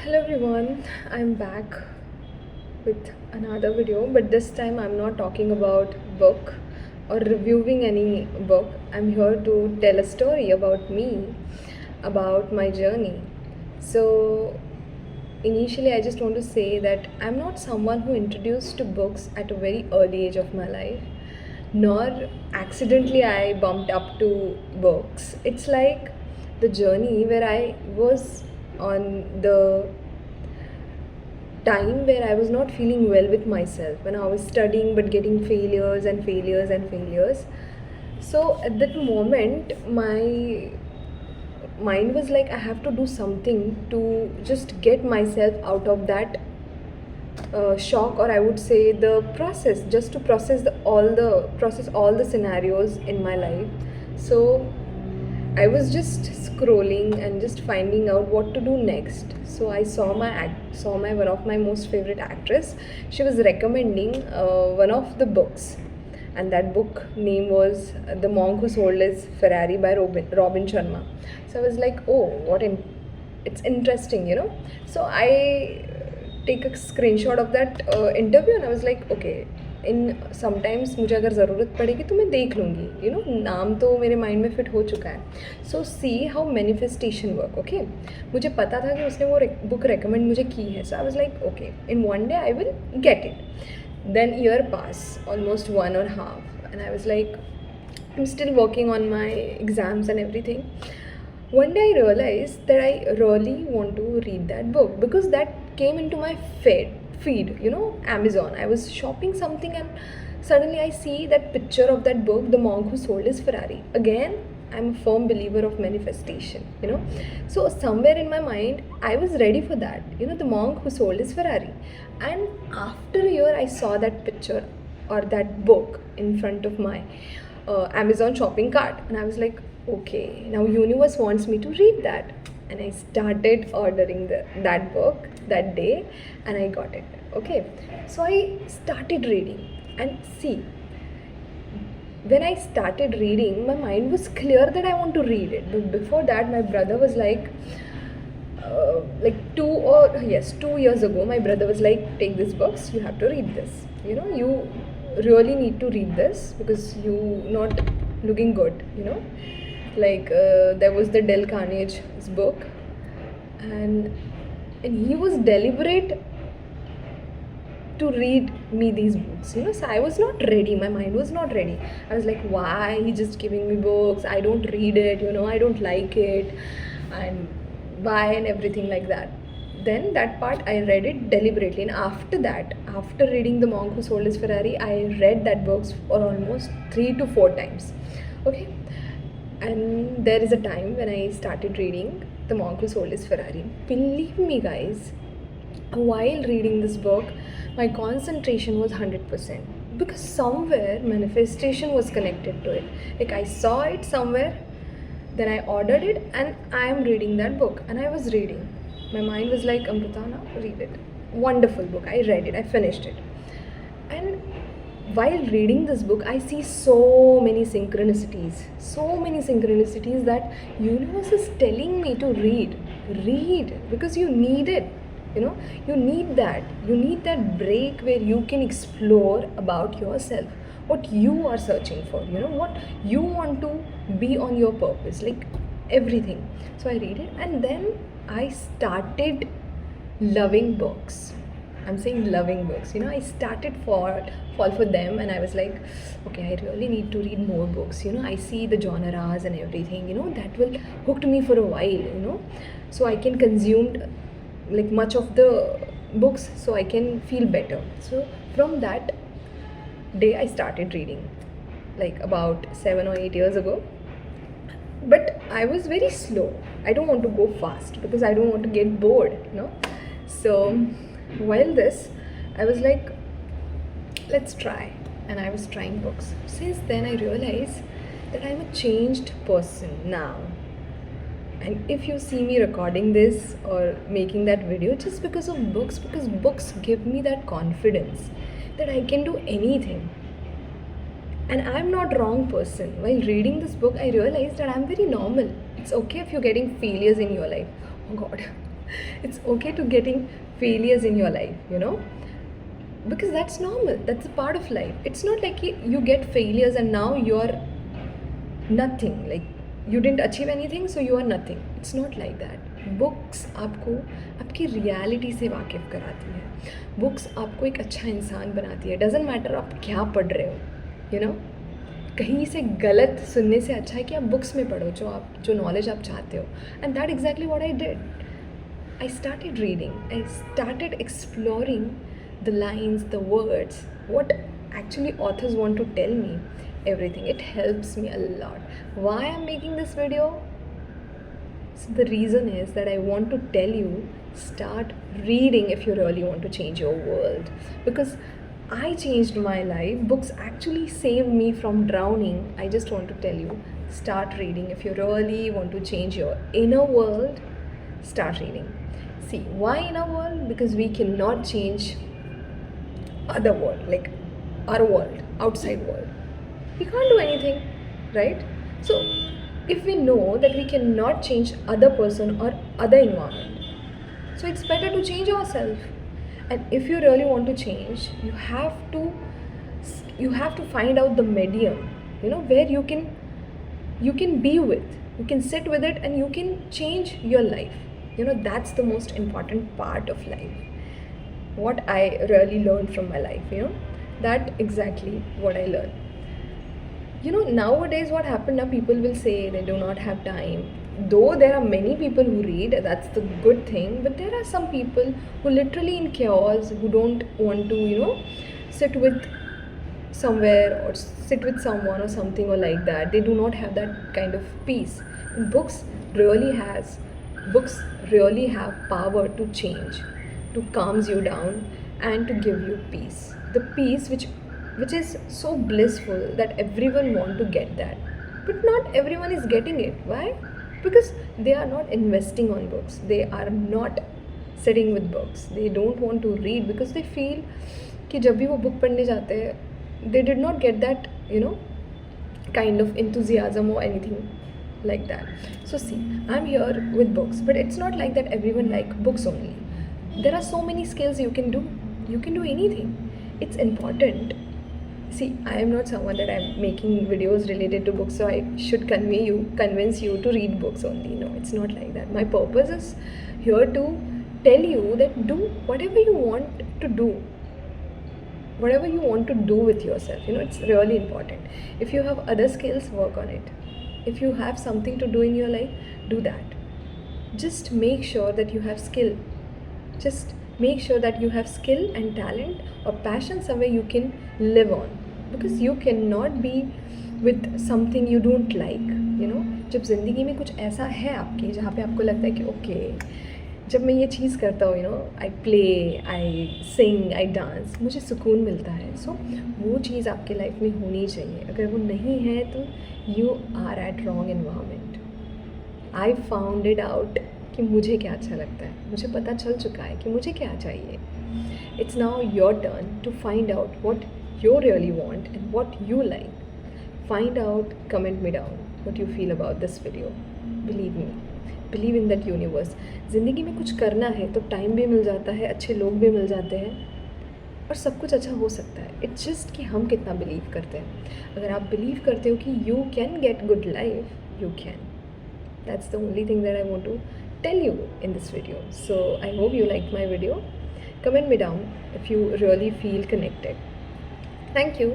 Hello everyone, I'm back with another video, but this time I'm not talking about book or reviewing any book. I'm here to tell a story about me, about my journey. So initially I just want to say that I'm not someone who introduced to books at a very early age of my life, nor accidentally I bumped up to books. It's like the journey where I was on the time where I was not feeling well with myself, when I was studying but getting failures and failures and failures. So at that moment, my mind was like, I have to do something to just get myself out of that shock, or I would say the process, just to process all the scenarios in my life. So I was just scrolling and just finding out what to do next. So I saw my one of my most favorite actress. She was recommending one of the books, and that book name was The Monk Who Sold His Ferrari by Robin Sharma. So I was like, oh, it's interesting, you know. So I take a screenshot of that interview, and I was like, okay, in sometimes मुझे अगर ज़रूरत पड़ेगी तो मैं देख लूँगी, you know, नाम तो मेरे माइंड में फिट हो चुका है. So see how manifestation work. Okay, मुझे पता था कि उसने वो बुक रेकमेंड मुझे की है. So I was like, okay, in one day I will get it. Then year pass almost 1.5 and I was like, I'm still working on my exams and everything. One day I realized that I really want to read that book because that came into my feed, you know, Amazon. I was shopping something and suddenly I see that picture of that book, The Monk Who Sold His Ferrari. Again, I'm a firm believer of manifestation, you know. So somewhere in my mind, I was ready for that, you know, The Monk Who Sold His Ferrari. And after a year, I saw that picture or that book in front of my Amazon shopping cart, and I was like, okay, now universe wants me to read that. And I started ordering that book that day, and I got it. Okay, so I started reading, and see, when I started reading, my mind was clear that I want to read it. But before that, my brother was like 2 years ago, my brother was like, take this books, you have to read this, you know, you really need to read this because you not looking good, you know. Like there was the Dale Carnege's book, and he was deliberate to read me these books, you know. So I was not ready, my mind was not ready. I was like, why he just giving me books, I don't read it, you know, I don't like it, and why, and everything like that. Then that part I read it deliberately, and after that, after reading The Monk Who Sold His Ferrari, I read that books for almost 3 to 4 times. Okay, and there is a time when I started reading The Monk Who Sold His Ferrari. Believe me, guys, while reading this book, my concentration was 100% because somewhere manifestation was connected to it. Like I saw it somewhere, then I ordered it, and I am reading that book, and I was reading. My mind was like, Amrita, now read it. Wonderful book. I read it, I finished it. And while reading this book, I see so many synchronicities that universe is telling me to read because you need it, you know. You need that break where you can explore about yourself, what you are searching for, you know, what you want to be on your purpose, like everything. So I read it, and then I started loving books. I'm saying loving books, you know. I started fall for them, and I was like, okay, I really need to read more books, you know. I see the genres and everything, you know, that will hooked me for a while, you know, so I can consume like much of the books so I can feel better. So from that day I started reading, like about 7 or 8 years ago. But I was very slow. I don't want to go fast because I don't want to get bored, you know. So while this, I was like, let's try, and I was trying books. Since then I realized that I'm a changed person now. And if you see me recording this or making that video, just because of books, because books give me that confidence that I can do anything. And I'm not wrong person. While reading this book, I realized that I'm very normal. It's okay if you're getting failures in your life. Oh god. It's okay to getting failures in your life, you know, because that's normal, that's a part of life. It's not like you get failures and now you're nothing, like you didn't achieve anything so you are nothing. It's not like that. Books आपको आपकी reality से वाकिफ़ कराती है, books आपको एक अच्छा इंसान बनाती है. डजेंट मैटर आप क्या पढ़ रहे हो, यू नो, कहीं से गलत सुनने से अच्छा है कि आप बुक्स में पढ़ो जो नॉलेज आप चाहते हो. And that exactly what I did. I started reading, I started exploring the lines, the words, what actually authors want to tell me, everything. It helps me a lot. Why I'm making this video? So the reason is that I want to tell you, start reading if you really want to change your world. Because I changed my life. Books actually saved me from drowning. I just want to tell you, start reading. If you really want to change your inner world, start reading. See, why inner world? Because we cannot change other world, like our world, outside world. We can't do anything, right? So if we know that we cannot change other person or other environment, so it's better to change ourselves. And if you really want to change, you have to find out the medium, you know, where you can be with, you can sit with it and you can change your life. You know, that's the most important part of life. What I really learned from my life, you know, that exactly what I learned. You know, nowadays what happened now, people will say they do not have time. Though there are many people who read, that's the good thing, but there are some people who literally in chaos, who don't want to, you know, sit with somewhere or sit with someone or something or like that. They do not have that kind of peace. And books really have power to change, to calms you down and to give you peace. The peace which is so blissful that everyone want to get that, but not everyone is getting it. Why? Because they are not investing on books, they are not sitting with books, they don't want to read because they feel कि जब भी वो book पढ़ने जाते हैं they did not get that, you know, kind of enthusiasm or anything like that. So see, I'm here with books, but it's not like that everyone like books only. There are so many skills you can do anything. It's important. See, I am not someone that I'm making videos related to books so I should convince you to read books only. No, it's not like that. My purpose is here to tell you that do whatever you want to do, whatever you want to do with yourself. You know, it's really important. If you have other skills, work on it. If you have something to do in your life, do that. Just make sure that you have skill. Just make sure that you have skill and talent or passion somewhere you can live on. Because you cannot be with something you don't like, you know. जब ज़िंदगी में कुछ ऐसा है आपके जहाँ पे आपको लगता है कि ओके, जब मैं ये चीज़ करता हूँ, you know, I play, I sing, I dance, मुझे सुकून मिलता है. सो वो चीज़ आपके लाइफ में होनी चाहिए. अगर वो नहीं है तो you are at wrong environment. I found it out कि मुझे क्या अच्छा लगता है, मुझे पता चल चुका है कि मुझे क्या चाहिए. It's now your turn to find out what you really want and what you like. Find out, comment me down what you feel about this video. Believe me, believe in that universe. ज़िंदगी में कुछ करना है तो time भी मिल जाता है, अच्छे लोग भी मिल जाते हैं और सब कुछ अच्छा हो सकता है. इट्स जस्ट कि हम कितना बिलीव करते हैं. अगर आप बिलीव करते हो कि you can get good life, you can. That's the only thing that I want to tell you in this video. So I hope you liked my video. Comment me down if you really feel connected. Thank you.